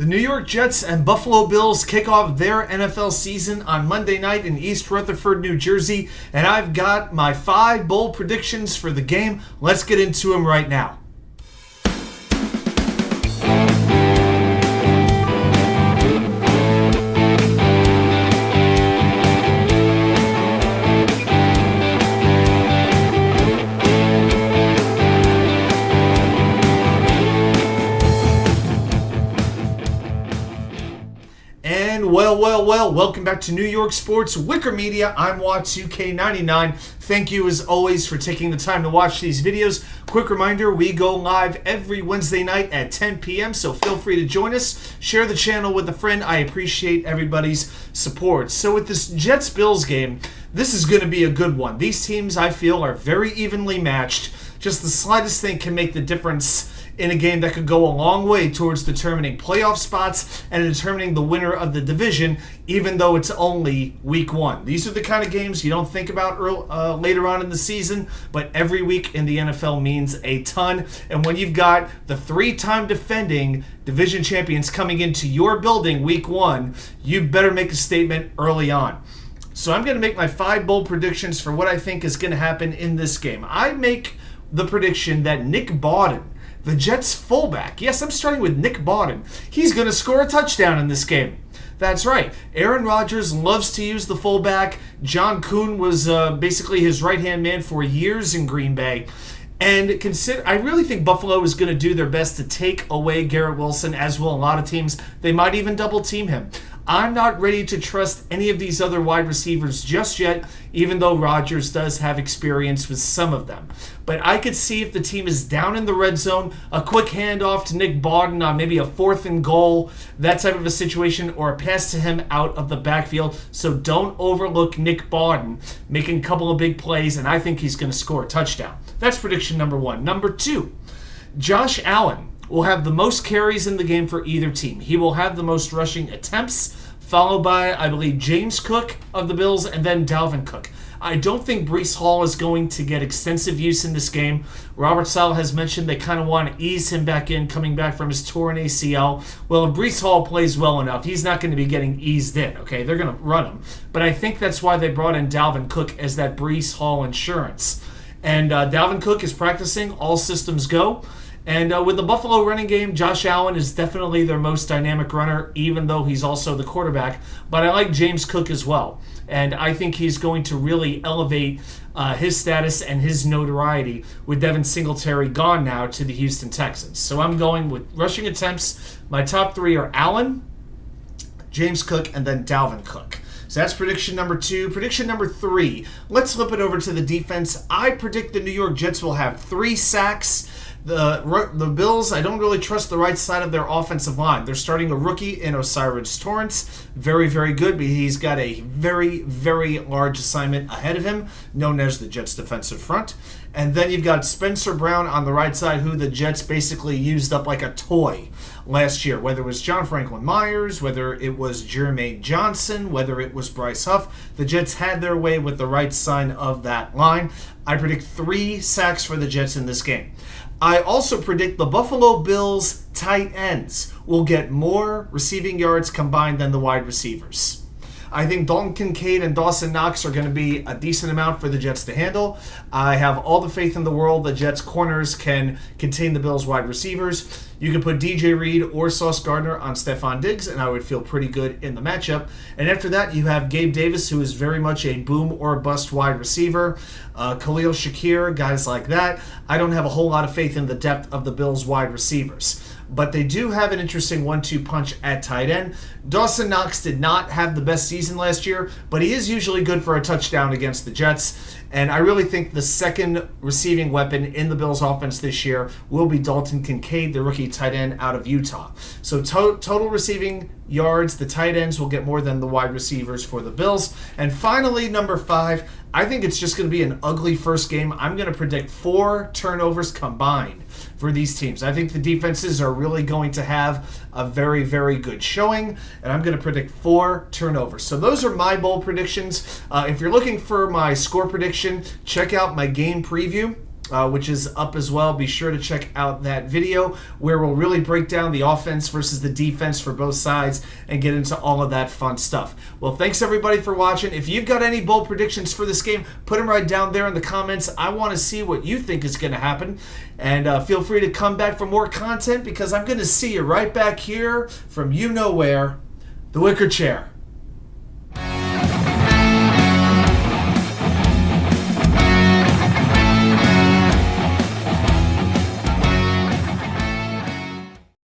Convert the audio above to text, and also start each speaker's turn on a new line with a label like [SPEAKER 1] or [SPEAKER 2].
[SPEAKER 1] The New York Jets and Buffalo Bills kick off their NFL season on Monday night in East Rutherford, New Jersey, and I've got my 5 bold predictions for the game. Let's get into them right now. Well, welcome back to New York Sports WickerMedia. I'm Y2K99. Thank you as always for taking the time to watch these videos. Quick reminder, we go live every Wednesday night at 10 p.m., so feel free to join us. Share the channel with a friend. I appreciate everybody's support. So with this Jets-Bills game, this is going to be a good one. These teams, I feel, are very evenly matched. Just the slightest thing can make the difference in a game that could go a long way towards determining playoff spots and determining the winner of the division, even though it's only week 1. These are the kind of games you don't think about later on in the season, but every week in the NFL means a ton. And when you've got the 3-time defending division champions coming into your building week 1, you better make a statement early on. So I'm going to make my 5 bold predictions for what I think is going to happen in this game. I make the prediction that Nick Bawden, the Jets fullback, yes, I'm starting with Nick Bawden, he's going to score a touchdown in this game. That's right. Aaronrodgers loves to use the fullback. John Kuhn was basically his right-hand man for years in Green Bay. And I really think Buffalo is going to do their best to take away Garrett Wilson, as will a lot of teams. They might even double-team him. I'm not ready to trust any of these other wide receivers just yet, even though Rodgers does have experience with some of them. But I could see if the team is down in the red zone, a quick handoff to Nick Bawden on maybe a 4th and goal, that type of a situation, or a pass to him out of the backfield. So don't overlook Nick Bawden making a couple of big plays, and I think he's going to score a touchdown. That's prediction number 1. Number 2, Josh Allen will have the most carries in the game for either team. He will have the most rushing attempts, followed by, I believe, James Cook of the Bills, and then Dalvincook. I don't think Brycehuff is going to get extensive use in this game. Robert Saleh has mentioned they kind of want to ease him back in, coming back from his torn ACL. Well, if Brycehuff plays well enough, he's not going to be getting eased in, okay? They're going to run him. But I think that's why they brought in Dalvincook as that Brycehuff insurance. And Dalvincook is practicing, all systems go. And with the Buffalo running game, Josh Allen is definitely their most dynamic runner, even though he's also the quarterback. But I like James Cook as well. And I think he's going to really elevate his status and his notoriety with Devin Singletary gone now to the Houston Texans. So I'm going with rushing attempts. My top 3 are Allen, James Cook, and then Dalvin Cook. So that's prediction number 2. Prediction number 3, let's flip it over to the defense. I predict the New York Jets will have 3 sacks. The Bills, I don't really trust the right side of their offensive line. They're starting a rookie in O'Cyrus Torrence. Very, very good, but he's got a very, very large assignment ahead of him, known as the Jets' defensive front. And then you've got Spencerbrown on the right side, who the Jets basically used up like a toy last year, whether it was johnfranklinmyers, whether it was jermainejohnson, whether it was Brycehuff. The Jets had their way with the right side of that line. I predict 3 sacks for the Jets in this game. I also predict the Buffalo Bills tight ends will get more receiving yards combined than the wide receivers. I think Daltonkincaid and dawsonknox are going to be a decent amount for the Jets to handle. I have all the faith in the world the Jets' corners can contain the Bills' wide receivers. You can put DJ Reed or Sauce Gardner on Stephon Diggs, and I would feel pretty good in the matchup. And after that, you have Gabe Davis, who is very much a boom or bust wide receiver. Khalil Shakir, guys like that. I don't have a whole lot of faith in the depth of the Bills' wide receivers. But they do have an interesting 1-2 punch at tight end. Dawsonknox did not have the best season last year, but he is usually good for a touchdown against the Jets. And I really think the second receiving weapon in the Bills' offense this year will be Daltonkincaid, the rookie tight end out of Utah. So total receiving yards, the tight ends will get more than the wide receivers for the Bills. And finally, number 5, I think it's just going to be an ugly first game. I'm going to predict 4 turnovers combined for these teams. I think the defenses are really going to have a very, very good showing, and I'm going to predict 4 turnovers. So those are my bold predictions. If you're looking for my score prediction, check out my game preview which is up as well. Be sure to check out that video where we'll really break down the offense versus the defense for both sides and get into all of that fun stuff. Well, thanks everybody for watching. If you've got any bold predictions for this game, put them right down there in the comments. I want to see what you think is going to happen. And feel free to come back for more content, because I'm going to see you right back here from you know where, the Wicker Chair.